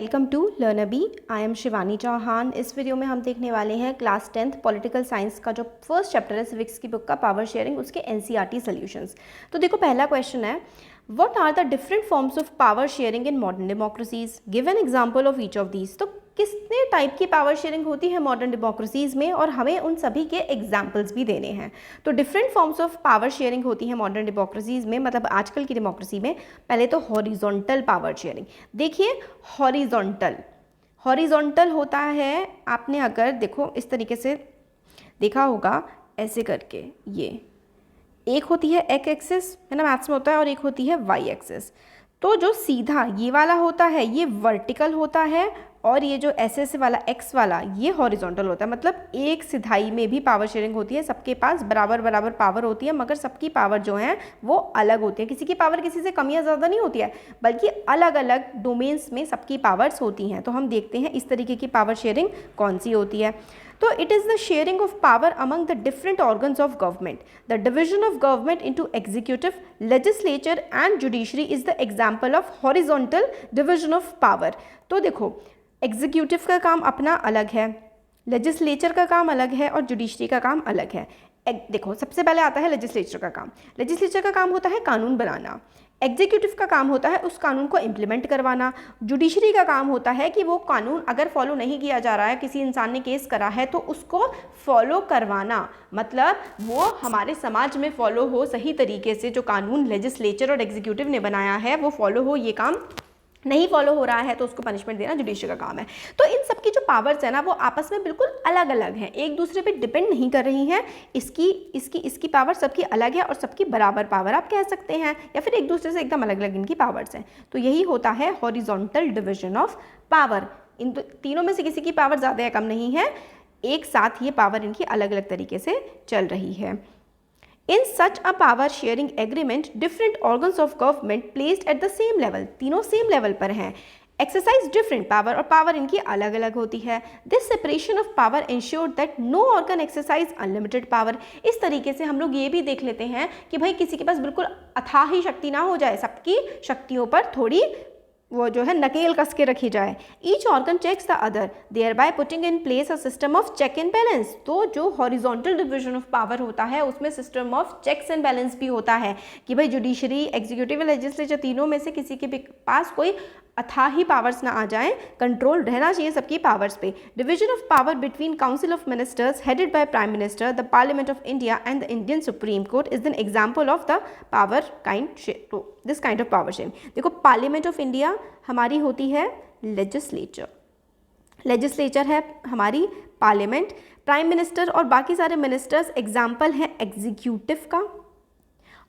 Welcome to learner B. I am Shivani Chauhan. इस video में हम देखने वाले हैं क्लास 10th पॉलिटिकल साइंस का जो फर्स्ट चैप्टर है सिविक्स की बुक का पावर शेयरिंग, उसके एनसीईआरटी सॉल्यूशंस। तो देखो पहला क्वेश्चन है, what are the different forms of power sharing in modern democracies, give an example of each of these. तो कितने टाइप की पावर शेयरिंग होती है मॉडर्न डेमोक्रेसीज में और हमें उन सभी के एग्जाम्पल्स भी देने हैं। तो different forms of power sharing होती है मॉडर्न डेमोक्रेसीज में, मतलब आजकल की डेमोक्रेसी में। पहले तो हॉरिजॉन्टल पावर शेयरिंग देखिए। हॉरिजॉन्टल होता है, आपने अगर देखो इस तरीके से देखा होगा ऐसे करके, ये एक होती है एक्स एक्सिस है ना, मैथ्स में होता है, और एक होती है वाई एक्सिस। तो जो सीधा ये वाला होता है ये वर्टिकल होता है, और ये जो ऐसे वाला एक्स वाला ये हॉरिजॉन्टल होता है। मतलब एक सिधाई में भी पावर शेयरिंग होती है, सबके पास बराबर बराबर पावर होती है, मगर सबकी पावर जो है वो अलग होती है। किसी की पावर किसी से कम या ज़्यादा नहीं होती है, बल्कि अलग अलग डोमेन्स में सबकी पावर्स होती हैं। तो हम देखते हैं इस तरीके की पावर शेयरिंग कौन सी होती है। तो it is the sharing of power among the different organs of government. The division of government into executive, legislature and judiciary is the example of horizontal division of power. तो देखो executive का काम अपना अलग है, लेजिस्लेचर का काम अलग है, और जुडिशरी का काम अलग है। देखो सबसे पहले आता है लेजिस्लेचर का काम। लेजिस्लेचर का काम होता है कानून बनाना, एग्जीक्यूटिव का काम होता है उस कानून को इम्प्लीमेंट करवाना, जुडिशरी का काम होता है कि वो कानून अगर फॉलो नहीं किया जा रहा है, किसी इंसान ने केस करा है तो उसको फॉलो करवाना, मतलब वो हमारे समाज में फॉलो हो सही तरीके से। जो कानून लेजिस्लेचर और एग्जीक्यूटिव ने बनाया है वो फॉलो हो, ये काम नहीं फॉलो हो रहा है तो उसको पनिशमेंट देना जुडिशरी का काम है। तो इन सब की जो पावर्स है ना वो आपस में बिल्कुल अलग अलग हैं, एक दूसरे पे डिपेंड नहीं कर रही हैं। इसकी पावर सबकी अलग है और सबकी बराबर पावर आप कह सकते हैं, या फिर एक दूसरे से एकदम अलग अलग इनकी पावर्स हैं। तो यही होता है हॉरिजॉन्टल डिविजन ऑफ पावर। इन तीनों में से किसी की पावर ज़्यादा या कम नहीं है, एक साथ ये पावर इनकी अलग अलग तरीके से चल रही है। In such a power sharing agreement, different organs of government placed at the same level, तीनों सेम लेवल पर हैं, एक्सरसाइज डिफरेंट पावर, और पावर इनकी अलग अलग होती है। This separation of power ensured that no organ exercise unlimited power. इस तरीके से हम लोग ये भी देख लेते हैं कि भाई किसी के पास बिल्कुल अथाही शक्ति ना हो जाए, सबकी शक्तियों पर थोड़ी वो जो है नकेल कस के रखी जाए। Each organ checks the other, thereby putting in place a system of check and balance. तो जो हॉरिजॉन्टल डिविजन ऑफ पावर होता है उसमें system of checks and balance भी होता है कि भाई जुडिशरी, एग्जीक्यूटिव, लेजिस्लेचर तीनों में से किसी के पास कोई अथाही पावर्स ना आ जाएं, कंट्रोल रहना चाहिए सबकी पावर्स पे। Division of power between council of ministers headed by prime minister, the parliament of India and the Indian supreme court is an example of the power this kind of power sharing. देखो parliament of India हमारी होती है legislature, legislature है हमारी parliament, prime minister और बाकी सारे ministers example हैं एग्जीक्यूटिव का,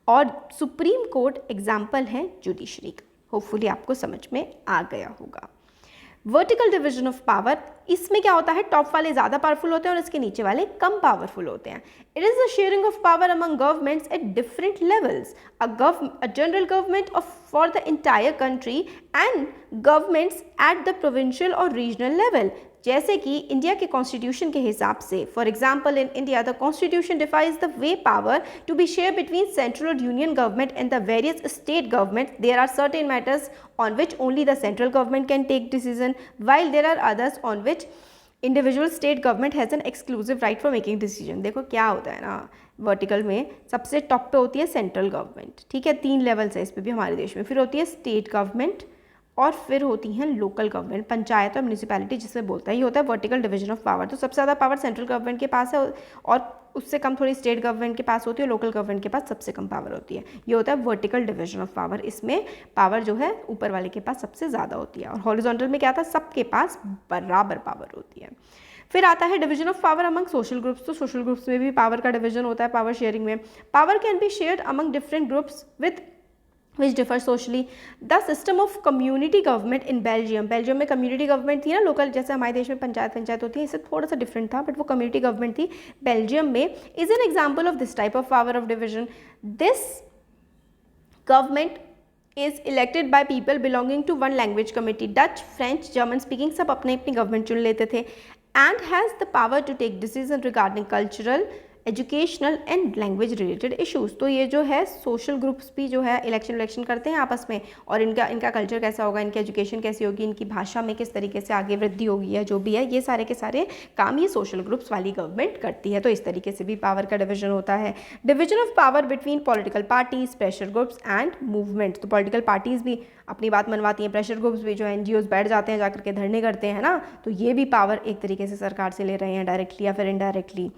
और सुप्रीम कोर्ट एग्जाम्पल है जुडिशरी का। होपफुली आपको समझ में आ गया होगा। वर्टिकल डिवीजन ऑफ पावर, इसमें क्या होता है, टॉप वाले ज़्यादा पावरफुल होते हैं और इसके नीचे वाले कम पावरफुल होते हैं। It is the sharing of power among governments at different levels, a general government of for the entire country and governments at the provincial और रीजनल लेवल। जैसे कि इंडिया के कॉन्स्टिट्यूशन के हिसाब से, for example in India the constitution defines the way power to be share between central और union government and the various state government. There are certain matters on which only the central government can take decision, while there are others on which individual state government has an exclusive right for making decision। देखो क्या होता है ना, vertical में सबसे top पे होती है सेंट्रल गवर्नमेंट, ठीक है, 3 लेवल्स है इस पे भी हमारे देश में, फिर होती है स्टेट गवर्नमेंट, और फिर होती हैं लोकल गवर्नमेंट, पंचायत और म्यूनिसिपैलिटी जिसे बोलता है। ये होता है वर्टिकल डिवीजन ऑफ पावर। तो सबसे ज़्यादा पावर सेंट्रल गवर्नमेंट के पास है, और उससे कम थोड़ी स्टेट गवर्नमेंट के पास होती है, लोकल गवर्नमेंट के पास सबसे कम पावर होती है। ये होता है वर्टिकल डिवीजन ऑफ पावर। इसमें पावर जो है ऊपर वाले के पास सबसे ज़्यादा होती है, और हॉरिजॉन्टल में क्या था, सबके पास बराबर पावर होती है। फिर आता है division of power among social groups. तो सोशल ग्रुप्स में भी पावर का डिवीजन होता है पावर शेयरिंग में। Power can be shared among different groups with which differ socially. The system of community government in Belgium, Belgium में community government थी ना, लोकल, जैसे हमारे देश में पंचायत होती है, इससे थोड़ा सा डिफरेंट था, बट वो कम्युनिटी गवर्नमेंट थी बेल्जियम में। Is an example of this type of power of division. This government is elected by people belonging to one language community, Dutch, French, German speaking, सब अपनी अपनी गवर्नमेंट चुन लेते थे, and has the power to take decision regarding cultural educational and language related issues. तो ये जो है सोशल ग्रुप्स भी जो है इलेक्शन करते हैं आपस में, और इनका कल्चर कैसा होगा, इनकी एजुकेशन कैसी होगी, इनकी भाषा में किस तरीके से आगे वृद्धि होगी, या जो भी है, ये सारे के सारे काम ये सोशल ग्रुप्स वाली गवर्नमेंट करती है। तो इस तरीके से भी पावर का डिवीजन होता है। Division of power between political parties, pressure groups and movements. तो पॉलिटिकल पार्टीज भी अपनी बात मनवाती हैं, प्रेशर ग्रुप्स भी जो NGOs बैठ जाते हैं जाकर के धरने करते हैं ना, तो ये भी पावर एक तरीके से सरकार से ले रहे हैं डायरेक्टली या फिर indirectly.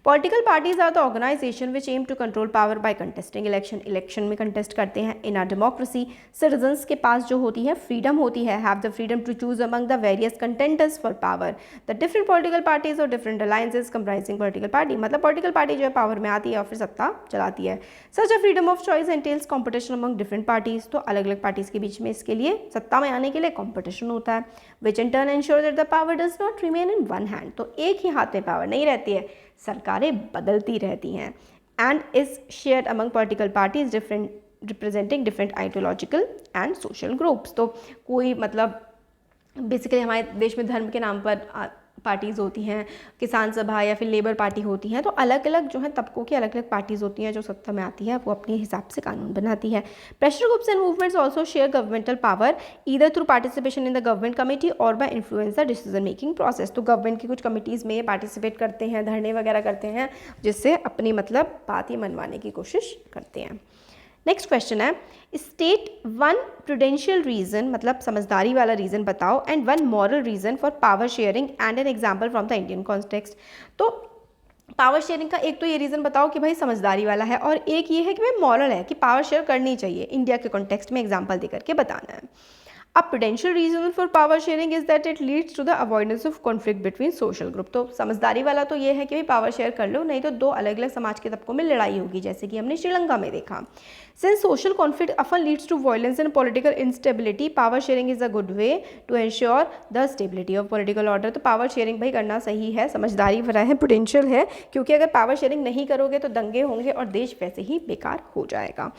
Political parties are the organization which aim to control power by contesting election में कंटेस्ट करते हैं। इन आर डेमोक्रेसी सिटीजन्स के पास जो होती है फ्रीडम होती है, have the freedom to choose among the various contenders for power. The different political parties और different alliances comprising political party, मतलब पॉलिटिकल पार्टी जो है पावर में आती है और फिर सत्ता चलाती है। Such a freedom of choice entails competition among different parties. तो अलग अलग पार्टीज के बीच में इसके लिए सत्ता में आने के लिए कॉम्पिटिशन होता है। Which in turn ensure that the power does not remain in one hand. तो एक ही हाथ में पावर नहीं रहती है, सरकारें बदलती रहती हैं। And is shared among political parties different representing different ideological and social groups. तो कोई मतलब बेसिकली हमारे देश में धर्म के नाम पर पार्टीज़ होती हैं, किसान सभा या फिर लेबर पार्टी होती हैं। तो अलग अलग जो है तबकों की अलग अलग पार्टीज़ होती हैं जो सत्ता में आती है, वो अपने हिसाब से कानून बनाती है। Pressure groups and movements also share governmental power either through participation in the government committee और by influence the decision making process. तो गवर्नमेंट की कुछ कमिटीज़ में पार्टिसिपेट करते हैं, धरने वगैरह करते हैं, जिससे अपनी मतलब बात ही मनवाने की कोशिश करते हैं। नेक्स्ट क्वेश्चन है, स्टेट वन प्रूडेंशियल रीजन, मतलब समझदारी वाला रीजन बताओ, and one moral reason for power sharing and an example from the Indian context. तो पावर शेयरिंग का एक तो ये रीज़न बताओ कि भाई समझदारी वाला है, और एक ये है कि भाई मॉरल है कि पावर शेयर करनी चाहिए, इंडिया के कॉन्टेक्स्ट में एग्जाम्पल देकर के बताना है। A prudential reason for power sharing is that it leads to the avoidance of conflict between social group। तो समझदारी वाला तो ये है कि भाई पावर शेयर कर लो, नहीं तो दो अलग अलग समाज के तबकों में लड़ाई होगी, जैसे कि हमने श्रीलंका में देखा। Since social conflict often leads to violence and political instability, power sharing is a good way to ensure the stability of political order। तो पावर शेयरिंग भाई करना सही है, समझदारी भरा है, प्रूडेंशियल है, क्योंकि अगर पावर शेयरिंग नहीं करोगे तो दंगे होंगे और देश वैसे ही बेकार हो जाएगा।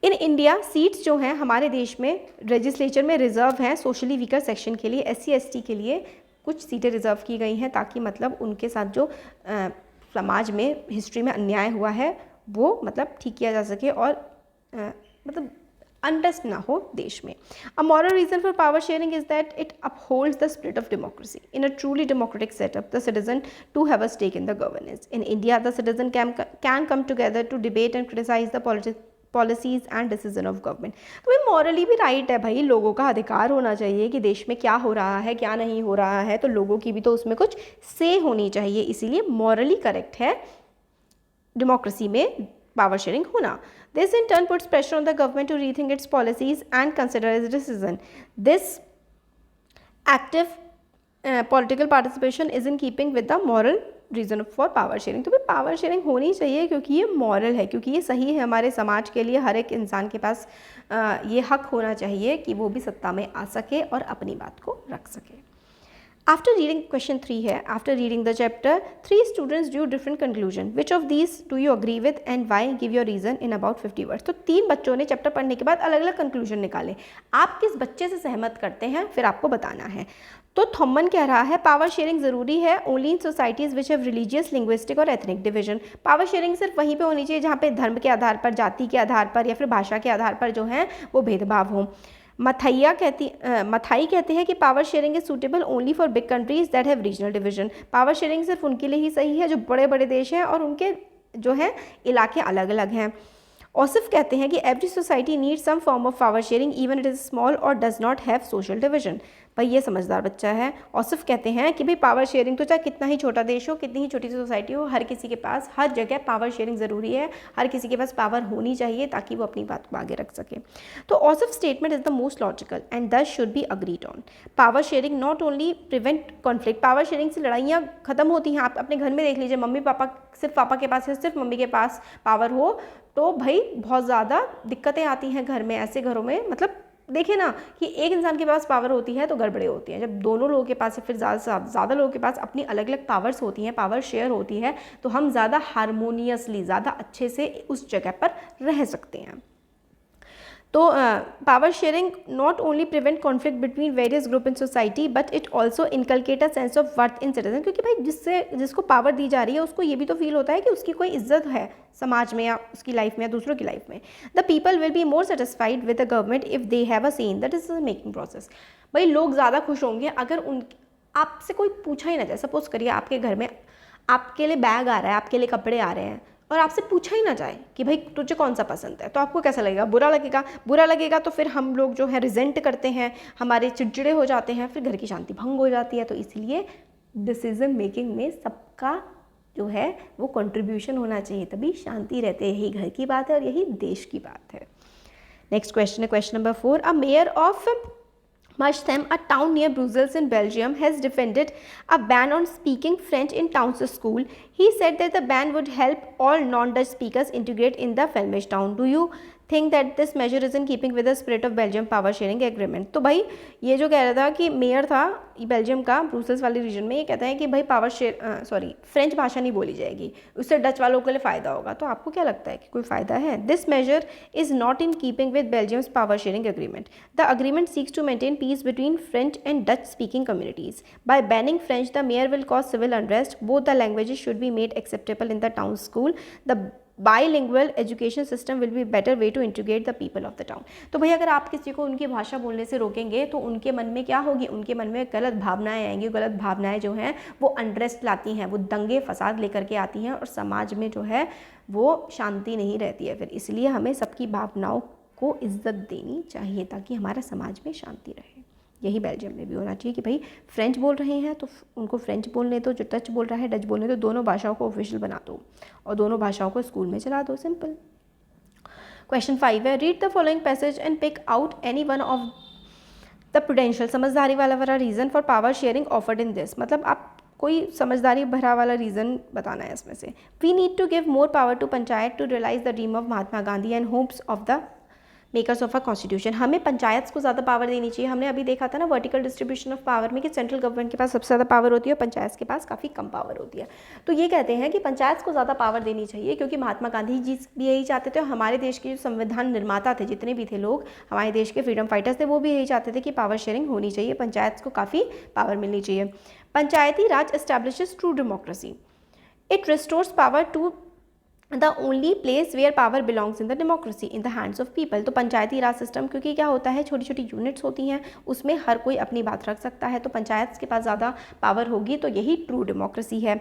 इन इंडिया सीट्स जो हैं हमारे देश में लेजिस्लेचर में रिजर्व हैं सोशली वीकर सेक्शन के लिए, SC ST के लिए कुछ सीटें रिजर्व की गई हैं, ताकि मतलब उनके साथ जो समाज में हिस्ट्री में अन्याय हुआ है वो मतलब ठीक किया जा सके, और मतलब अनरेस्ट ना हो देश में। A moral reason for power sharing is that it upholds the spirit of democracy in a truly democratic setup the citizen to have a stake in the governance. In India the citizen can come together to debate and criticise the policies and decision of government. तो ये morally भी right है भाई, लोगों का अधिकार होना चाहिए कि देश में क्या हो रहा है क्या नहीं हो रहा है, तो लोगों की भी तो उसमें कुछ से होनी चाहिए, इसीलिए मॉरली करेक्ट है डेमोक्रेसी में पावर शेयरिंग होना। This in turn puts pressure on the government to rethink its policies and consider its decision. This active political participation is in keeping with the moral reason for power sharing. तो भाई power sharing होनी चाहिए क्योंकि ये moral है, क्योंकि ये सही है हमारे समाज के लिए। हर एक इंसान के पास ये हक होना चाहिए कि वो भी सत्ता में आ सके और अपनी बात को रख सके। आफ्टर रीडिंग क्वेश्चन 3 है, after reading the chapter 3 students due different conclusion, which of these do you agree with and why, give your reason in about 50 words. तो 3 बच्चों ने चैप्टर पढ़ने के बाद अलग अलग कंक्लूजन निकाले, आप किस बच्चे से सहमत करते हैं फिर आपको बताना है। तो थॉमन कह रहा है पावर शेयरिंग ज़रूरी है only in societies which have religious, linguistic और एथनिक डिवीजन। पावर शेयरिंग सिर्फ वहीं पे होनी चाहिए जहाँ पे धर्म के आधार पर, जाति के आधार पर या फिर भाषा के आधार पर जो है वो भेदभाव हो। मथाई कहते हैं कि power sharing is suitable only for big countries that have regional division. Power sharing सिर्फ उनके लिए ही सही है जो बड़े बड़े देश हैं और उनके जो है इलाके अलग अलग हैं। औसिफ कहते हैं कि every society need some form of power sharing even it is small और does not have social division. भाई ये समझदार बच्चा है। औसिफ कहते हैं कि भाई पावर शेयरिंग तो चाहे कितना ही छोटा देश हो, कितनी ही छोटी सी सोसाइटी हो, हर किसी के पास हर जगह पावर शेयरिंग ज़रूरी है, हर किसी के पास पावर होनी चाहिए ताकि वो अपनी बात को आगे रख सके। तो Ausif statement is the most logical and thus should be agreed on. Power sharing not only prevent conflict, power sharing से लड़ाइयाँ खत्म होती हैं। आप अपने घर में देख लीजिए, मम्मी पापा सिर्फ पापा के पास है, सिर्फ मम्मी के पास पावर हो तो भाई बहुत ज़्यादा दिक्कतें आती हैं घर में। ऐसे घरों में मतलब देखिए ना कि एक इंसान के पास पावर होती है तो गड़बड़े होती हैं। जब दोनों लोगों के पास या फिर ज़्यादा लोगों के पास अपनी अलग अलग पावर्स होती हैं, पावर शेयर होती है, तो हम ज़्यादा हारमोनियसली, ज़्यादा अच्छे से उस जगह पर रह सकते हैं। तो power sharing not only prevent conflict between various group in society but it also inculcate a sense of worth in citizen, क्योंकि भाई जिसको पावर दी जा रही है उसको ये भी तो फील होता है कि उसकी कोई इज्जत है समाज में या उसकी लाइफ में या दूसरों की लाइफ में. The people will be more satisfied with the government if they have a say in the decision making process. भाई लोग ज़्यादा खुश होंगे अगर उन आपसे कोई पूछा ही ना जाए. सपोज करिए आपके घर में आपके लिए बैग आ रहा है, आपके लिए कपड़े आ रहे हैं और आपसे पूछा ही ना जाए कि भाई तुझे कौन सा पसंद है, तो आपको कैसा लगेगा? बुरा लगेगा. बुरा लगेगा तो फिर हम लोग जो है रिजेंट करते हैं, हमारे चिड़चिड़े हो जाते हैं, फिर घर की शांति भंग हो जाती है. तो इसलिए डिसीजन मेकिंग में सबका जो है वो कंट्रीब्यूशन होना चाहिए, तभी शांति रहते हैं. यही घर की बात है और यही देश की बात है. नेक्स्ट क्वेश्चन है question number 4. A mayor of Marsham, a town near Brussels in Belgium, has defended a ban on speaking French in town's school. He said that the ban would help all non-Dutch speakers integrate in the Flemish town. Do you think that this measure is in keeping with the spirit of Belgium power sharing agreement? तो भाई ये जो कह रहा था कि mayor था Belgium का ब्रूसेल्स वाले रीजन में, ये कहता है कि भाई फ्रेंच भाषा नहीं बोली जाएगी, उससे डच वालों के लिए फ़ायदा होगा. तो आपको क्या लगता है कि कोई फ़ायदा है? This measure is not in keeping with Belgium's power sharing agreement. The agreement seeks to maintain peace between French and Dutch speaking communities. By banning French the mayor will cause civil unrest. Both the languages should be made acceptable in the town school. The bilingual education system will be better way to integrate the people of the town. तो भाई अगर आप किसी को उनकी भाषा बोलने से रोकेंगे तो उनके मन में क्या होगी? उनके मन में गलत भावनाएं आएंगी. गलत भावनाएं जो हैं वो अनरेस्ट लाती हैं, वो दंगे फसाद लेकर के आती हैं और समाज में जो है वो शांति नहीं रहती है. फिर इसलिए हमें सबकी भावनाओं को इज्जत देनी चाहिए ताकि हमारा समाज में शांति रहे. यही बेल्जियम में भी होना चाहिए कि भाई फ्रेंच बोल रहे हैं तो उनको फ्रेंच बोलने दो, जो डच बोल रहा है डच बोलने दो, दोनों भाषाओं को ऑफिशियल बना दो और दोनों भाषाओं को स्कूल में चला दो. सिंपल. क्वेश्चन 5 है. Read the following passage and pick out any one of the prudential, समझदारी वाला reason for power sharing offered in this. मतलब आप कोई समझदारी भरा वाला रीज़न बताना है इसमें से. We need to give more power to panchayat to realise the dream of Mahatma Gandhi and hopes of the makers of a constitution. हमें पंचायत को ज़्यादा पावर देनी चाहिए. हमने अभी देखा था ना वर्टिकल डिस्ट्रीब्यूशन ऑफ पावर में कि सेंट्रल गवर्नमेंट के पास सबसे ज़्यादा पावर होती है और पंचायत के पास काफ़ी कम पावर होती है. तो ये कहते हैं कि पंचायत को ज़्यादा पावर देनी चाहिए क्योंकि महात्मा गांधी जी भी यही चाहते थे. हमारे देश के जो संविधान निर्माता थे, जितने भी थे लोग हमारे देश के फ्रीडम फाइटर्स थे, वो भी यही चाहते थे कि पावर शेयरिंग होनी चाहिए, पंचायत को काफ़ी पावर मिलनी चाहिए. Panchayati raj establishes true democracy. It restores power to the only place where power belongs in the democracy in the hands of people. तो पंचायती राज सिस्टम क्योंकि क्या होता है, छोटी छोटी यूनिट्स होती हैं, उसमें हर कोई अपनी बात रख सकता है. तो पंचायत के पास ज़्यादा पावर होगी, तो यही ट्रू डेमोक्रेसी है.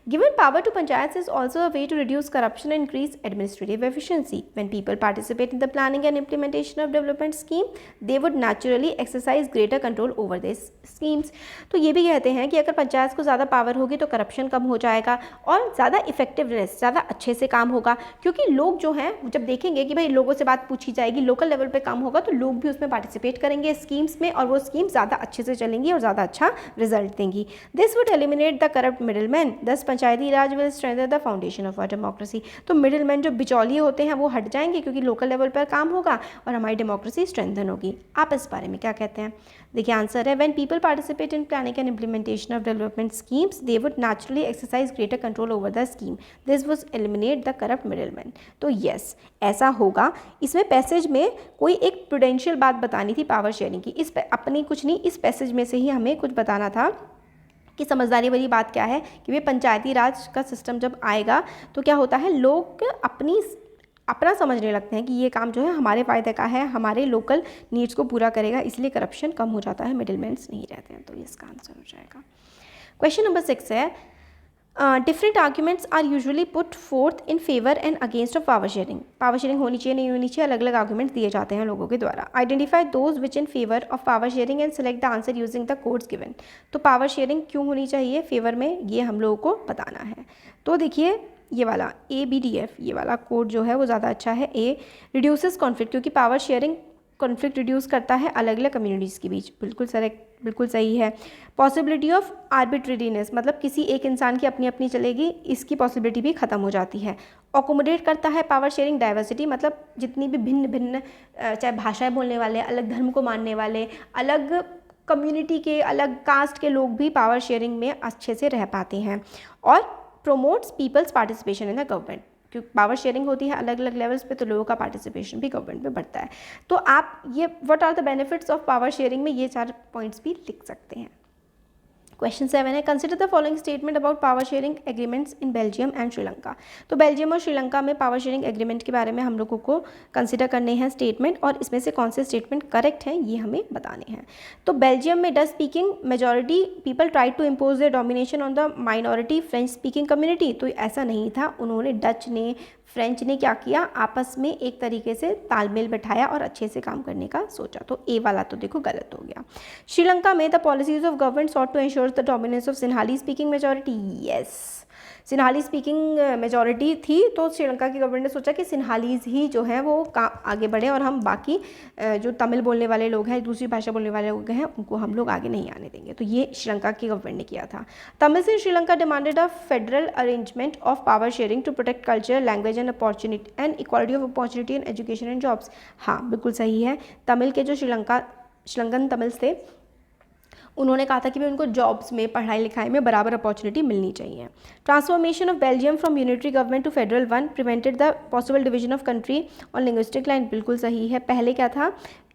Given power to panchayat is also a way to reduce corruption and increase administrative efficiency. When people participate in the planning and implementation of development scheme they would naturally exercise greater control over this schemes. तो ये भी कहते हैं कि अगर पंचायत को ज़्यादा power होगी तो करप्शन कम हो जाएगा और ज़्यादा इफेक्टिवनेस, ज़्यादा अच्छे से काम होगा. क्योंकि लोग जो हैं जब देखेंगे कि भाई लोगों से बात पूछी जाएगी, लोकल लेवल पे काम होगा, तो लोग भी उसमें पार्टिसिपेट करेंगे स्कीम्स में और वो स्कीम ज़्यादा अच्छे से चलेंगी और ज़्यादा अच्छा रिजल्ट देंगी. This would eliminate the corrupt middleman. Thus panchayati raj will strengthen the foundation of our democracy. तो मिडिलमैन जो बिचौलिए होते हैं वो हट जाएंगे क्योंकि लोकल लेवल पर काम होगा और हमारी डेमोक्रेसी स्ट्रेंथन होगी. आप इस बारे में क्या कहते हैं? देखिए आंसर है when people participate in planning and implementation of development schemes they would naturally exercise greater control over the scheme. This would eliminate the corrupt middleman. तो यस ऐसा होगा. इसमें पैसेज में कोई एक प्रूडेंशियल बात बतानी थी पावर शेयरिंग की. इस अपनी कुछ नहीं, इस पैसेज में से ही हमें कुछ बताना था कि समझदारी वाली बात क्या है कि वे पंचायती राज का सिस्टम जब आएगा तो क्या होता है, लोग अपना समझने लगते हैं कि ये काम जो है हमारे फ़ायदे का है, हमारे लोकल नीड्स को पूरा करेगा, इसलिए करप्शन कम हो जाता है, मिडिलमैन्स नहीं रहते हैं. तो ये इसका आंसर हो जाएगा. क्वेश्चन नंबर 6 है. Different arguments are usually put forth in favour and against of power sharing. Power sharing होनी चाहिए नहीं होनी चाहिए, अलग अलग आर्ग्यूमेंट्स दिए जाते हैं लोगों के द्वारा. Identify those which in favour of power sharing and select the answer using the codes given. तो पावर शेयरिंग क्यों होनी चाहिए फेवर में, ये हम लोगों को बताना है. तो देखिए ये वाला ABDF, ये वाला कोड जो है वो ज़्यादा अच्छा है. A रिड्यूसेस कॉन्फ्लिक्ट, क्योंकि पावर शेयरिंग कॉन्फ्लिक्ट रिड्यूस करता है अलग अलग कम्युनिटीज़ के बीच. बिल्कुल सही है. पॉसिबिलिटी ऑफ आर्बिट्रेरीनेस, मतलब किसी एक इंसान की अपनी अपनी चलेगी, इसकी पॉसिबिलिटी भी ख़त्म हो जाती है. अकोमोडेट करता है पावर शेयरिंग डाइवर्सिटी, मतलब जितनी भी भिन्न भिन्न चाहे भाषाएं बोलने वाले, अलग धर्म को मानने वाले, अलग कम्युनिटी के, अलग कास्ट के लोग भी पावर शेयरिंग में अच्छे से रह पाते हैं. और promotes peoples participation in the government. क्योंकि पावर शेयरिंग होती है अलग अलग लेवल्स पे, तो लोगों का पार्टिसिपेशन भी गवर्नमेंट में बढ़ता है। तो आप ये what are the benefits of power sharing में ये 4 पॉइंट्स भी लिख सकते हैं। क्वेश्चन 7 है, consider the following statement about power sharing agreements in Belgium and Sri Lanka. तो बेल्जियम और श्रीलंका में पावर शेयरिंग एग्रीमेंट के बारे में हम लोगों को कंसिडर करने हैं स्टेटमेंट, और इसमें से कौन से स्टेटमेंट करेक्ट हैं ये हमें बताने हैं। तो बेल्जियम में Dutch speaking majority people try to impose their domination on the minority French speaking community. तो ऐसा नहीं था, उन्होंने डच ने फ्रेंच ने क्या किया, आपस में एक तरीके से तालमेल बैठाया और अच्छे से काम करने का सोचा। तो ए वाला तो देखो गलत हो गया। श्रीलंका में the policies of government sought to ensure the dominance of Sinhali speaking majority. Yes, Sinhali speaking majority थी, तो श्रीलंका की गवर्नमेंट ने सोचा कि सिन्हालीज ही जो है वो आगे बढ़े और हम बाकी जो तमिल बोलने वाले लोग हैं, दूसरी भाषा बोलने वाले लोग हैं, उनको हम लोग आगे नहीं आने देंगे। तो ये श्रीलंका की गवर्नमेंट ने किया था। Tamil in Sri Lanka demanded a federal arrangement of power sharing to protect culture, language and opportunity and equality of opportunity in education and jobs. हाँ बिल्कुल सही है। तमिल के जो श्रीलंकन तमिल्स थे, उन्होंने कहा था कि भाई उनको जॉब्स में, पढ़ाई लिखाई में बराबर अपॉर्चुनिटी मिलनी चाहिए। Transformation of Belgium from unitary government to federal one prevented the possible division of country on linguistic line. बिल्कुल सही है। पहले क्या था,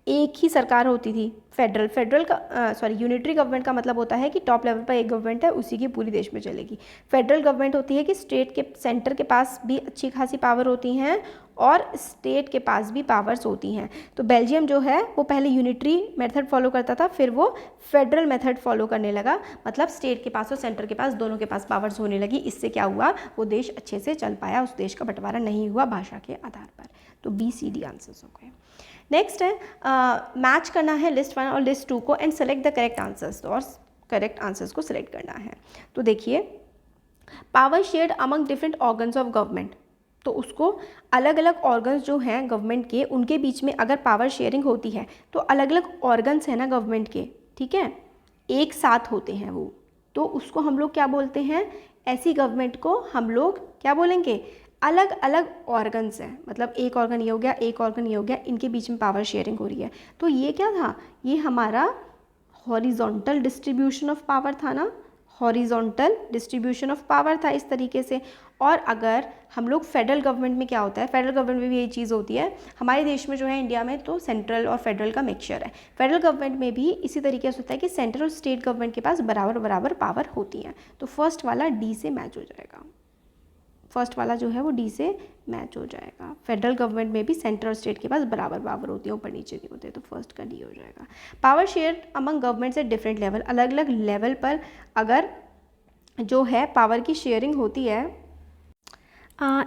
एक ही सरकार होती थी। फेडरल का यूनिटरी गवर्नमेंट का मतलब होता है कि टॉप लेवल पर एक गवर्नमेंट है, उसी की पूरी देश में चलेगी। फेडरल गवर्नमेंट होती है कि स्टेट के, सेंटर के पास भी अच्छी खासी पावर होती हैं और स्टेट के पास भी पावर्स होती हैं। तो बेल्जियम जो है वो पहले यूनिटरी मेथड फॉलो करता था, फिर वो फेडरल मेथड फॉलो करने लगा, मतलब स्टेट के पास और सेंटर के पास दोनों के पास पावर्स होने लगी। इससे क्या हुआ, वो देश अच्छे से चल पाया, उस देश का बंटवारा नहीं हुआ भाषा के आधार पर। तो बी सी डी आंसर्स हो गए। नेक्स्ट है मैच करना है लिस्ट 1 और लिस्ट 2 को and select the correct answers. और करेक्ट आंसर्स को सिलेक्ट करना है। तो देखिए, power shared among different organs of government, तो उसको अलग अलग ऑर्गन्स जो हैं गवर्नमेंट के, उनके बीच में अगर पावर शेयरिंग होती है तो अलग अलग ऑर्गन्स हैं ना गवर्नमेंट के, ठीक है, एक साथ होते हैं वो, तो उसको हम लोग क्या बोलते हैं, ऐसी गवर्नमेंट को हम लोग क्या बोलेंगे, अलग अलग ऑर्गन्स हैं। मतलब एक ऑर्गन ये हो गया, एक ऑर्गन ये हो गया, इनके बीच में पावर शेयरिंग हो रही है। तो ये क्या था, ये हमारा हॉरिजॉन्टल डिस्ट्रीब्यूशन ऑफ पावर था ना, हॉरिजॉन्टल डिस्ट्रीब्यूशन ऑफ पावर था इस तरीके से। और अगर हम लोग फेडरल गवर्नमेंट में क्या होता है, फेडरल गवर्नमेंट में भी यही चीज़ होती है। हमारे देश में जो है इंडिया में तो सेंट्रल और फेडरल का मिक्सचर है। फेडरल गवर्नमेंट में भी इसी तरीके से होता है कि सेंट्रल और स्टेट गवर्नमेंट के पास बराबर बराबर पावर होती हैं। तो फर्स्ट वाला डी से मैच हो जाएगा, फर्स्ट वाला जो है वो डी से मैच हो जाएगा। फेडरल गवर्नमेंट में भी सेंट्रल और स्टेट के पास बराबर पावर होती है, ऊपर नीचे नहीं होते, तो फर्स्ट का डी हो जाएगा। Power share among governments at different level, अलग अलग लेवल पर अगर जो है पावर की शेयरिंग होती है,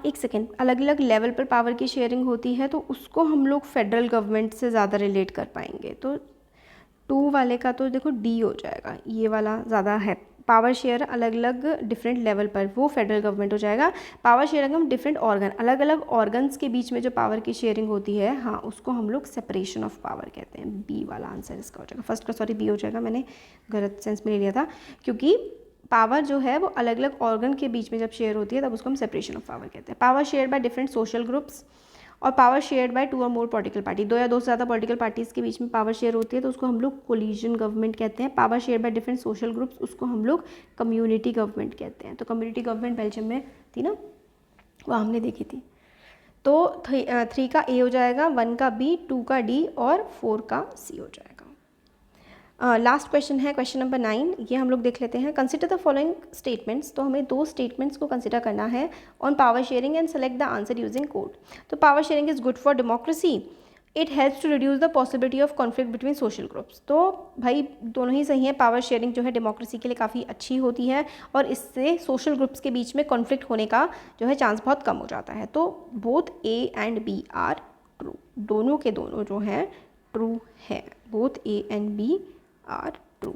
एक सेकेंड, अलग अलग लेवल पर पावर की शेयरिंग होती है, तो उसको हम लोग फेडरल गवर्नमेंट से ज़्यादा रिलेट कर पाएंगे। तो 2 वाले का तो देखो डी हो जाएगा, ये वाला ज़्यादा है। पावर शेयर अलग अलग डिफरेंट लेवल पर, वो फेडरल गवर्नमेंट हो जाएगा। पावर शेयरिंग हम डिफरेंट ऑर्गन, अलग अलग ऑर्गन्स के बीच में जो पावर की शेयरिंग होती है, हाँ, उसको हम लोग सेपरेशन ऑफ पावर कहते हैं। बी वाला आंसर इसका हो जाएगा। फर्स्ट का सॉरी बी हो जाएगा, मैंने गलत सेंस में ले लिया था, क्योंकि पावर जो है वो अलग अलग ऑर्गन के बीच में जब शेयर होती है तब उसको हम सेपरेशन ऑफ पावर कहते हैं। Power share by different social groups और पावर शेयर्ड बाय 2 और मोर पॉलिटिकल पार्टी, 2 या 2 से ज़्यादा पॉलिटिकल पार्टीज़ के बीच में पावर शेयर होती है, तो उसको हम लोग कोलिजन गवर्नमेंट कहते हैं। Power share by different social groups, उसको हम लोग कम्युनिटी गवर्नमेंट कहते हैं। तो कम्युनिटी गवर्नमेंट बेल्जियम में थी ना, वो हमने देखी थी। तो 3 का ए हो जाएगा, 1 का बी, 2 का डी और 4 का सी हो जाएगा। लास्ट क्वेश्चन है क्वेश्चन नंबर 9, ये हम लोग देख लेते हैं। कंसिडर द फॉलोइंग स्टेटमेंट्स, तो हमें 2 स्टेटमेंट्स को कंसिडर करना है on power sharing and select the answer using code. तो power sharing is good for democracy, it helps to reduce the possibility of conflict between social groups. तो भाई दोनों ही सही है। पावर शेयरिंग जो है डेमोक्रेसी के लिए काफ़ी अच्छी होती है और इससे सोशल ग्रुप्स के बीच में कॉन्फ्लिक्ट होने का जो है चांस बहुत कम हो जाता है। तो both A and B are true, दोनों के दोनों जो हैं ट्रू है, both A and B are true,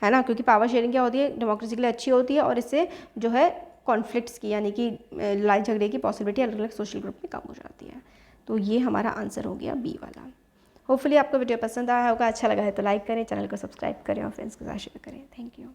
है ना, क्योंकि पावर शेयरिंग क्या होती है, डेमोक्रेसी के लिए अच्छी होती है और इससे जो है कॉन्फ्लिक्ट्स की, यानी कि लड़ाई झगड़े की पॉसिबिलिटी अलग अलग सोशल ग्रुप में कम हो जाती है। तो ये हमारा आंसर हो गया बी वाला। होपफुली आपको वीडियो पसंद आया होगा, अच्छा लगा है तो लाइक करें, चैनल को सब्सक्राइब करें और फ्रेंड्स के साथ शेयर करें। Thank you.